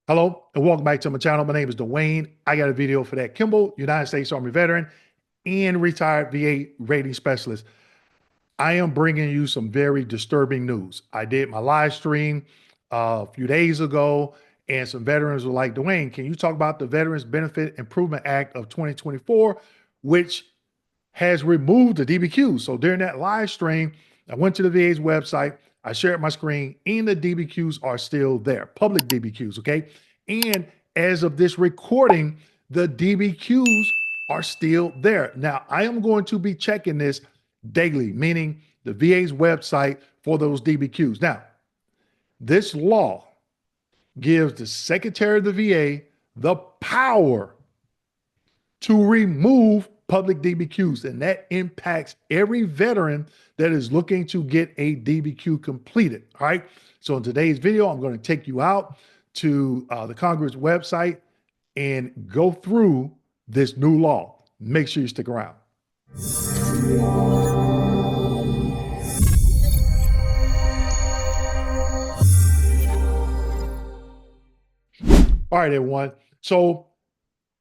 Hello and welcome back to my channel. My name is Dwayne. I got a video for that. Kimball, United States Army veteran and retired VA rating specialist. I am bringing you some very disturbing news. I did my live stream a few days ago, and some veterans were like, Dwayne, can you talk about the Veterans Benefit Improvement Act of 2024, which has removed the DBQs? So during that live stream, I went to the VA's website, I shared my screen, and the DBQs are still there, public DBQs, okay? And as of this recording, the DBQs are still there. Now, I am going to be checking this daily, meaning the VA's website for those DBQs. Now, this law gives the Secretary of the VA the power to remove public DBQs, and that impacts every veteran that is looking to get a DBQ completed. All right. So in today's video, I'm going to take you out to the Congress website and go through this new law. Make sure you stick around. All right, everyone. So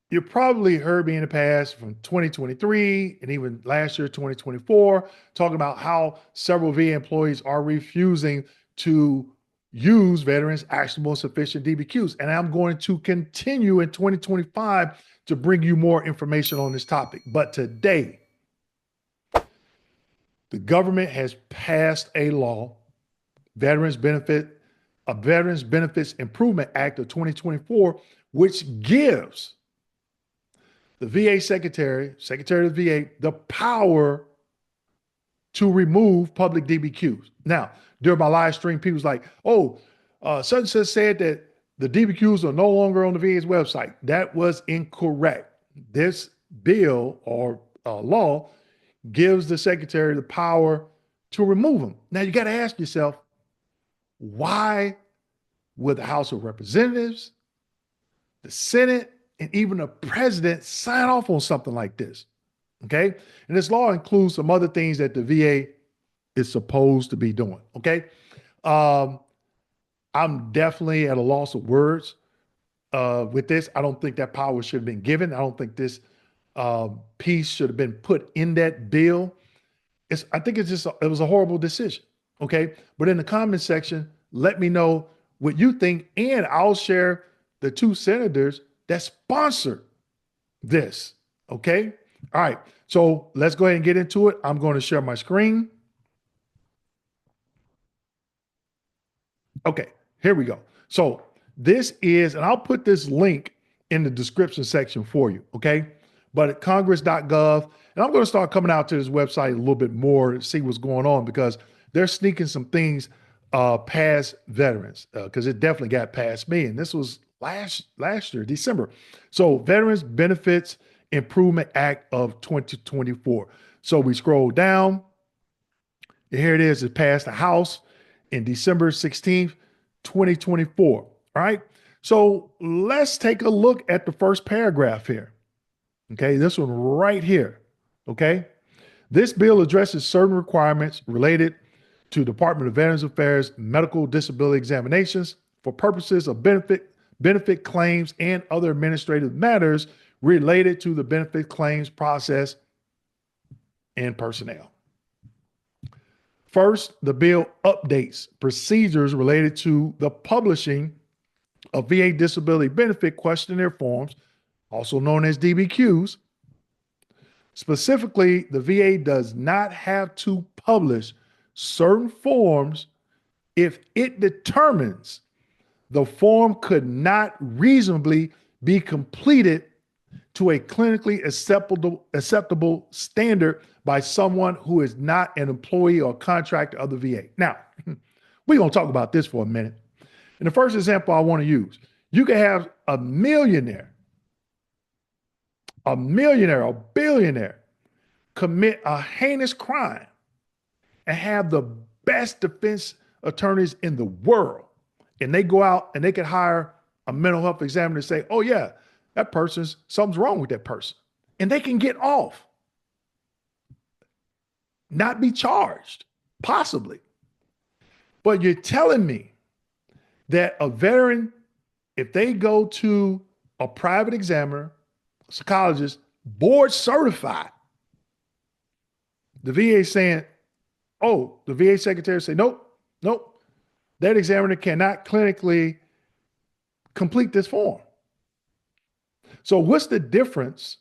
you probably heard me in the past from 2023 and even last year, 2024, talking about how several VA employees are refusing to use veterans actionable sufficient DBQs. And I'm going to continue in 2025 to bring you more information on this topic. But today, the government has passed a law, Veterans Benefits Improvement Act of 2024, which gives the VA Secretary of the VA, the power to remove public DBQs. Now, during my live stream, people was like, oh, such and such said that the DBQs are no longer on the VA's website. That was incorrect. This bill or law gives the Secretary the power to remove them. Now, you got to ask yourself, why would the House of Representatives, the Senate, and even the president sign off on something like this? Okay. And this law includes some other things that the VA is supposed to be doing. Okay. I'm definitely at a loss of words with this. I don't think that power should have been given. I don't think this piece should have been put in that bill. I think it was a horrible decision. Okay. But in the comment section, let me know what you think, and I'll share the two senators that sponsored this. Okay. All right. So let's go ahead and get into it. I'm going to share my screen. Okay. Here we go. So this is, and I'll put this link in the description section for you. Okay. But at congress.gov, and I'm going to start coming out to this website a little bit more to see what's going on, because they're sneaking some things past veterans, because it definitely got past me. And this was last year, December. So Veterans Benefits Improvement Act of 2024. So we scroll down. And here it is. It passed the House in December 16th, 2024. All right. So let's take a look at the first paragraph here. Okay. This one right here. Okay. This bill addresses certain requirements related to Department of Veterans Affairs medical disability examinations for purposes of benefit claims and other administrative matters related to the benefit claims process and personnel. First, the bill updates procedures related to the publishing of VA disability benefit questionnaire forms, also known as DBQs. Specifically, the VA does not have to publish certain forms if it determines the form could not reasonably be completed to a clinically acceptable standard by someone who is not an employee or contractor of the VA. Now, we're going to talk about this for a minute. And the first example I want to use, you can have a millionaire, a billionaire commit a heinous crime and have the best defense attorneys in the world. And they go out and they could hire a mental health examiner to say, oh yeah, something's wrong with that person. And they can get off, not be charged, possibly. But you're telling me that a veteran If they go to a private examiner, psychologist, board certified, the VA is saying, oh, the VA secretary say, nope, nope, that examiner cannot clinically complete this form. So what's the difference?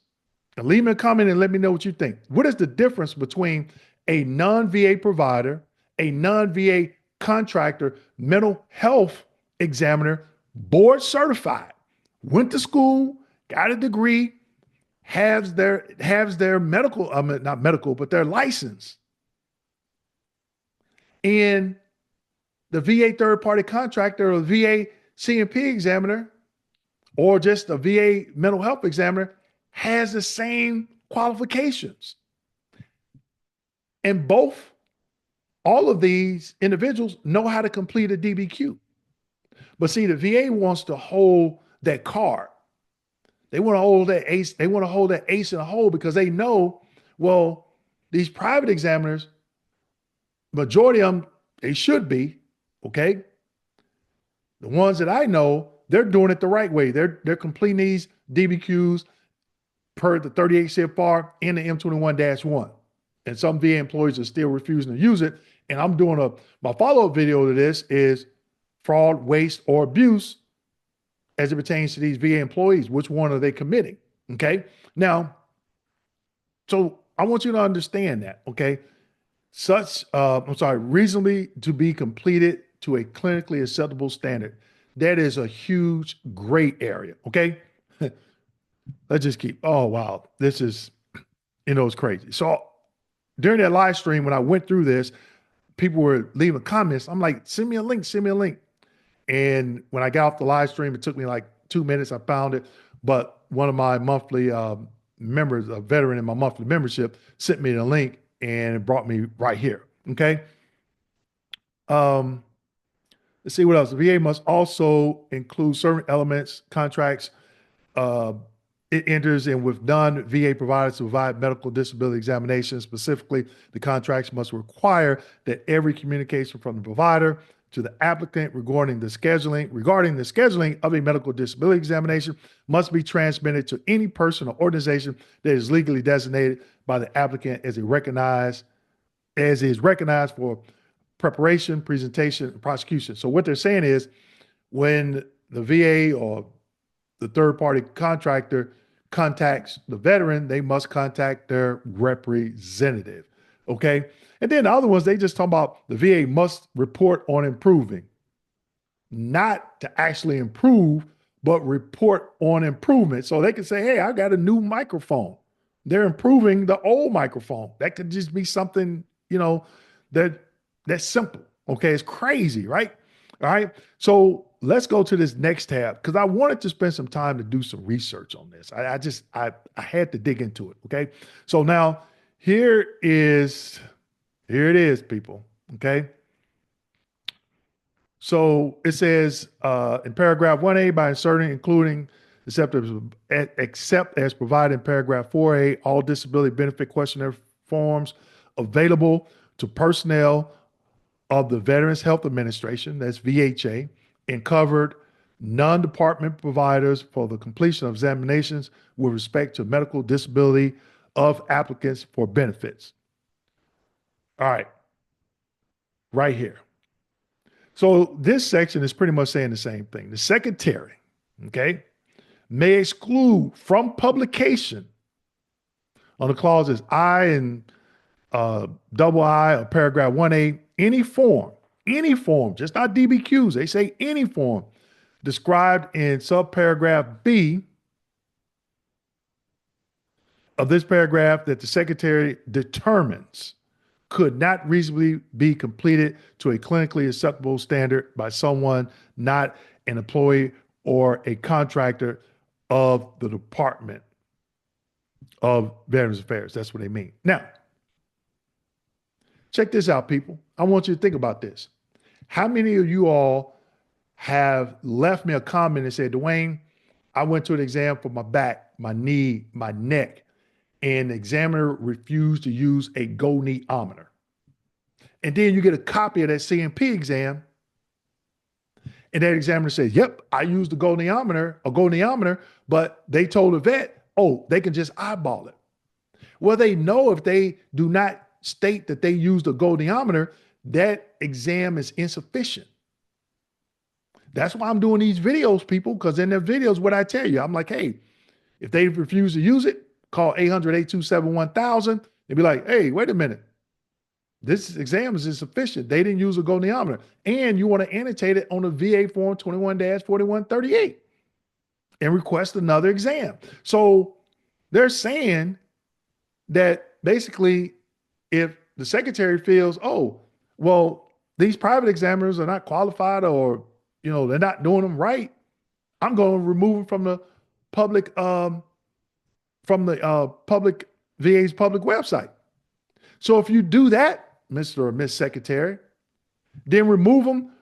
And leave me a comment and let me know what you think. What is the difference between a non-VA provider, a non-VA contractor, mental health examiner, board certified, went to school, got a degree, has their medical, not medical, but their license, and the VA third-party contractor or VA CMP examiner or just a VA mental health examiner has the same qualifications. And all of these individuals know how to complete a DBQ. But see, the VA wants to hold that card. They want to hold that ace. They want to hold that ace in a hole because they know, well, these private examiners, majority of them, they should be, okay? The ones that I know, they're doing it the right way. They're completing these DBQs per the 38 CFR and the M21-1. And some VA employees are still refusing to use it. And I'm doing my follow-up video to this is fraud, waste, or abuse as it pertains to these VA employees. Which one are they committing? Okay. Now, so I want you to understand that, okay? Reasonably to be completed to a clinically acceptable standard. That is a huge gray area, okay? Let's just oh, wow. This is, it's crazy. So during that live stream, when I went through this, people were leaving comments. I'm like, send me a link, send me a link. And when I got off the live stream, it took me like 2 minutes. I found it. But one of my monthly members, a veteran in my monthly membership, sent me the link and it brought me right here. Okay. Let's see what else. The VA must also include certain elements, contracts. It enters in with non-VA providers to provide medical disability examinations. Specifically, the contracts must require that every communication from the provider to the applicant regarding the scheduling of a medical disability examination must be transmitted to any person or organization that is legally designated by the applicant as is recognized for preparation, presentation, and prosecution. So what they're saying is when the VA or the third-party contractor contacts the veteran, they must contact their representative, okay? And then the other ones, they just talk about the VA must report on improving, not to actually improve, but report on improvement. So they can say, hey, I got a new microphone. They're improving the old microphone. That could just be something, that's simple, okay? It's crazy, right? All right, so let's go to this next tab because I wanted to spend some time to do some research on this. I had to dig into it, okay? So now here it is, people, okay? So it says in paragraph 1A, by inserting, including, except as provided in paragraph 4A, all disability benefit questionnaire forms available to personnel of the Veterans Health Administration, that's VHA, and covered non-department providers for the completion of examinations with respect to medical disability of applicants for benefits. All right, right here. So this section is pretty much saying the same thing. The secretary, okay, may exclude from publication on the clauses I and double I of paragraph 1A, any form, just not DBQs. They say any form described in subparagraph B of this paragraph that the secretary determines could not reasonably be completed to a clinically acceptable standard by someone not an employee or a contractor of the Department of Veterans Affairs. That's what they mean. Now, check this out, people. I want you to think about this. How many of you all have left me a comment and said, Dwayne, I went to an exam for my back, my knee, my neck, and the examiner refused to use a goniometer. And then you get a copy of that CMP exam, And that examiner says, yep, I used a goniometer, but they told the vet, oh, they can just eyeball it. Well, they know if they do not state that they used a goniometer, that exam is insufficient. That's why I'm doing these videos, people, because in their videos, what I tell you, I'm like, hey, if they refuse to use it, call 800-827-1000. They'll be like, hey, wait a minute. This exam is insufficient. They didn't use a goniometer. And you want to annotate it on the VA form 21-4138 and request another exam. So they're saying that basically if the secretary feels, oh, well, these private examiners are not qualified or, they're not doing them right, I'm going to remove them from the public, VA's public website. So if you do that, Mr. or Miss Secretary, then remove them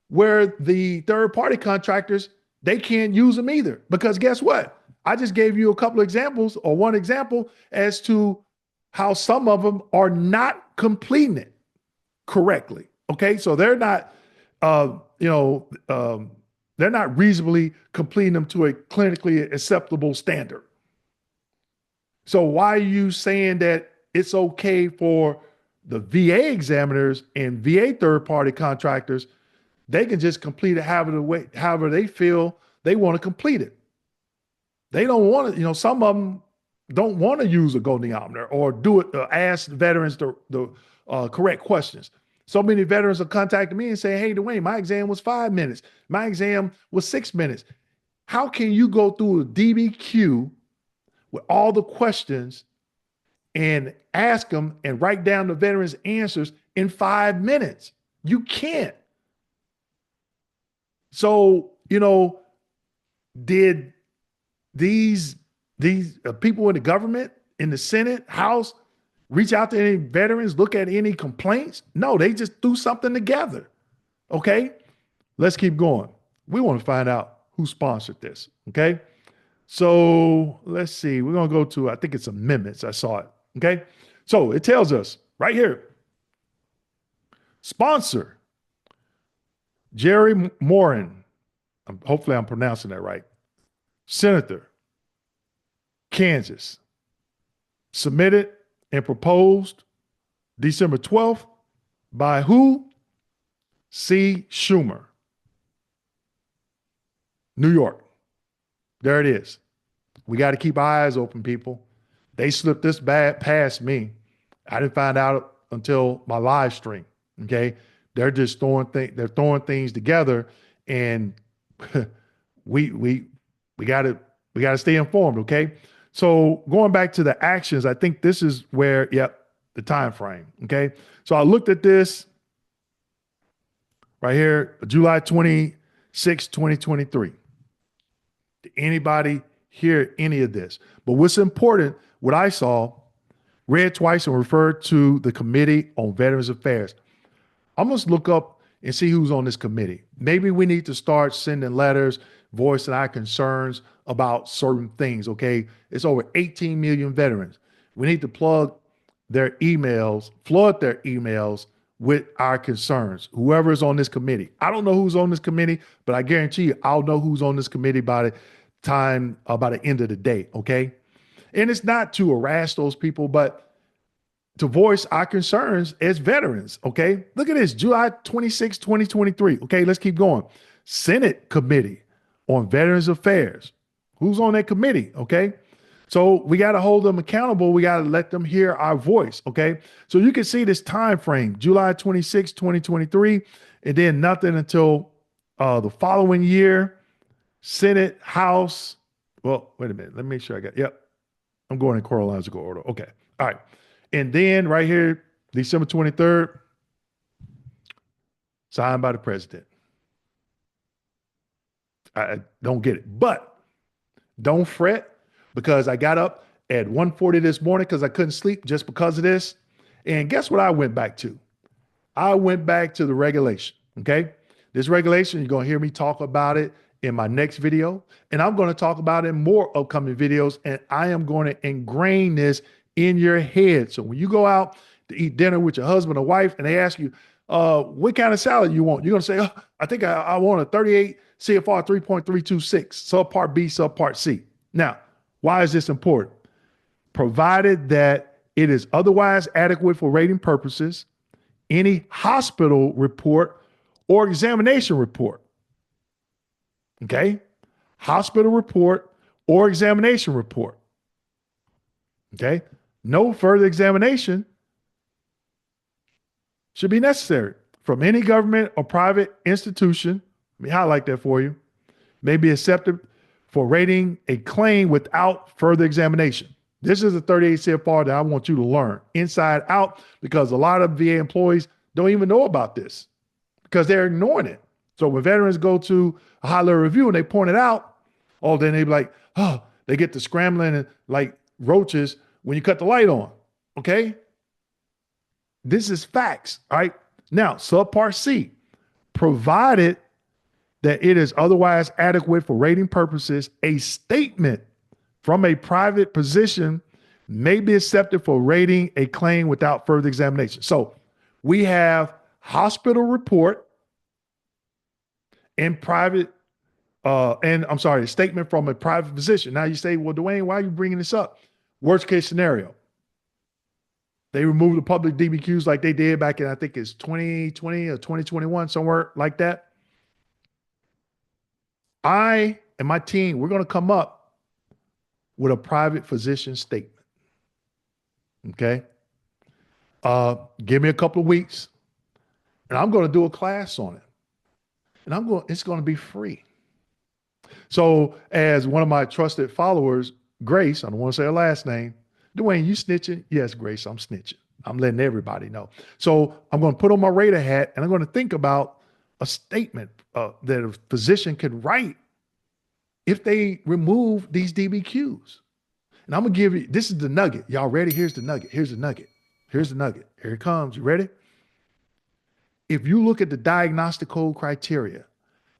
where the third-party contractors, they can't use them either. Because guess what? I just gave you a couple of examples, or one example, as to how some of them are not completing it correctly. Okay, so they're not, they're not reasonably completing them to a clinically acceptable standard. So why are you saying that it's okay for the VA examiners and VA third-party contractors? They can just complete it however they feel they want to complete it. They don't want to, some of them don't want to use a goniometer or do it, ask veterans the correct questions. So many veterans are contacting me and say, hey, Dwayne, my exam was 5 minutes. My exam was 6 minutes. How can you go through a DBQ with all the questions and ask them and write down the veteran's answers in 5 minutes? You can't. So, did these people in the government, in the Senate, House, reach out to any veterans, look at any complaints? No, they just threw something together. Okay, let's keep going. We want to find out who sponsored this. Okay, so let's see. We're going to go to, I think it's amendments. I saw it. Okay, so it tells us right here, sponsor, Jerry Morin. Hopefully I'm pronouncing that right. Senator, Kansas. Submitted and proposed December 12th by who? C. Schumer. New York. There it is. We got to keep our eyes open, people. They slipped this bad past me. I didn't find out until my live stream. Okay. They're just throwing things together, and we gotta stay informed. Okay. So going back to the actions, I think this is where, the time frame. Okay. So I looked at this right here, July 26, 2023. Did anybody hear any of this? But what's important, what I saw, read twice and referred to the Committee on Veterans Affairs. I must look up and see who's on this committee. Maybe we need to start sending letters, voicing our concerns about certain things, okay? It's over 18 million veterans. We need to flood their emails with our concerns, whoever is on this committee. I don't know who's on this committee, but I guarantee you I'll know who's on this committee by the end of the day, okay? And it's not to harass those people, but to voice our concerns as veterans, okay? Look at this, July 26, 2023. Okay, let's keep going. Senate Committee on Veterans Affairs. Who's on that committee, okay? So we got to hold them accountable. We got to let them hear our voice, okay? So you can see this time frame, July 26, 2023, and then nothing until the following year, Senate, House. Well, wait a minute. Let me make sure I got, I'm going in chronological order. Okay, all right. And then right here, December 23rd, signed by the president. I don't get it, but don't fret, because I got up at 1:40 this morning because I couldn't sleep just because of this. And guess what I went back to? I went back to the regulation, okay? This regulation, you're going to hear me talk about it in my next video, and I'm going to talk about it in more upcoming videos, and I am going to ingrain this in your head. So when you go out to eat dinner with your husband or wife and they ask you, what kind of salary you want? You're going to say, oh, I think I want a 38 CFR 3.326, subpart B, subpart C. Now, why is this important? Provided that it is otherwise adequate for rating purposes, any hospital report or examination report. Okay? Hospital report or examination report. Okay? No further examination should be necessary from any government or private institution. Let me highlight that for you. May be accepted for rating a claim without further examination. This is a 38 CFR that I want you to learn inside out, because a lot of VA employees don't even know about this because they're ignoring it. So when veterans go to a high-level review and they point it out, oh, then they be like, oh, they get to scrambling and like roaches when you cut the light on. Okay? This is facts, all right? Now, subpart C, provided that it is otherwise adequate for rating purposes, a statement from a private physician may be accepted for rating a claim without further examination. So we have hospital report and a statement from a private physician. Now you say, well, Dwayne, why are you bringing this up? Worst case scenario. They removed the public DBQs like they did back in, I think it's 2020 or 2021, somewhere like that. I and my team, we're going to come up with a private physician statement. Okay? Give me a couple of weeks, and I'm going to do a class on it. And it's going to be free. So as one of my trusted followers, Grace, I don't want to say her last name, Dwayne, you snitching? Yes, Grace, I'm snitching. I'm letting everybody know. So I'm going to put on my radar hat, and I'm going to think about a statement that a physician could write if they remove these DBQs. And I'm going to give you, this is the nugget. Y'all ready? Here's the nugget. Here's the nugget. Here's the nugget. Here it comes. You ready? If you look at the diagnostic code criteria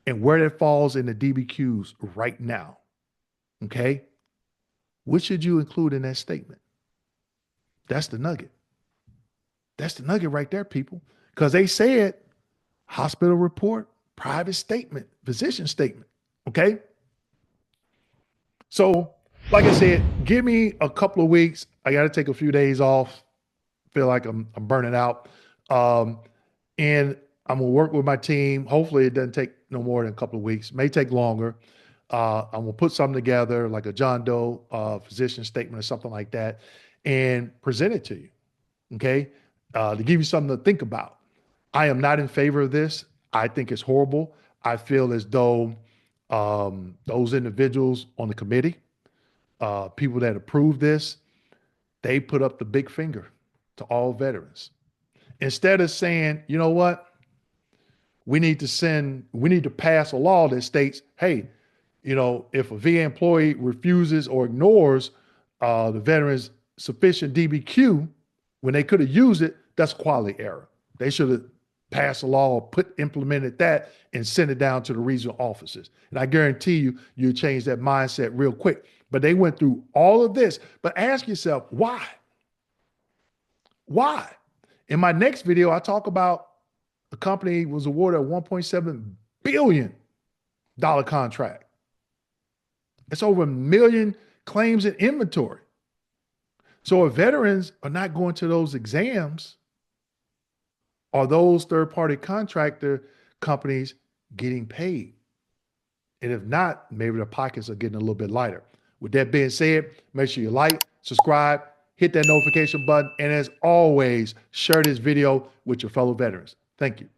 and where that falls in the DBQs right now, okay, what should you include in that statement? That's the nugget. That's the nugget right there, people. Because they said hospital report, private statement, physician statement, okay? So, like I said, give me a couple of weeks. I got to take a few days off. Feel like I'm burning out. And I'm going to work with my team. Hopefully it doesn't take no more than a couple of weeks. May take longer. I'm going to put something together like a John Doe physician statement or something like that and present it to you, okay? To give you something to think about. I am not in favor of this. I think it's horrible. I feel as though those individuals on the committee, people that approved this, they put up the big finger to all veterans. Instead of saying, you know what, we need to pass a law that states, hey, you know, if a VA employee refuses or ignores the veteran's sufficient DBQ when they could have used it, that's quality error. They should have passed a law or implemented that and sent it down to the regional offices. And I guarantee you change that mindset real quick. But they went through all of this. But ask yourself, why? Why? In my next video, I talk about a company was awarded a $1.7 billion contract. It's over 1 million claims in inventory. So if veterans are not going to those exams, are those third-party contractor companies getting paid? And if not, maybe their pockets are getting a little bit lighter. With that being said, make sure you like, subscribe, hit that notification button, and as always, share this video with your fellow veterans. Thank you.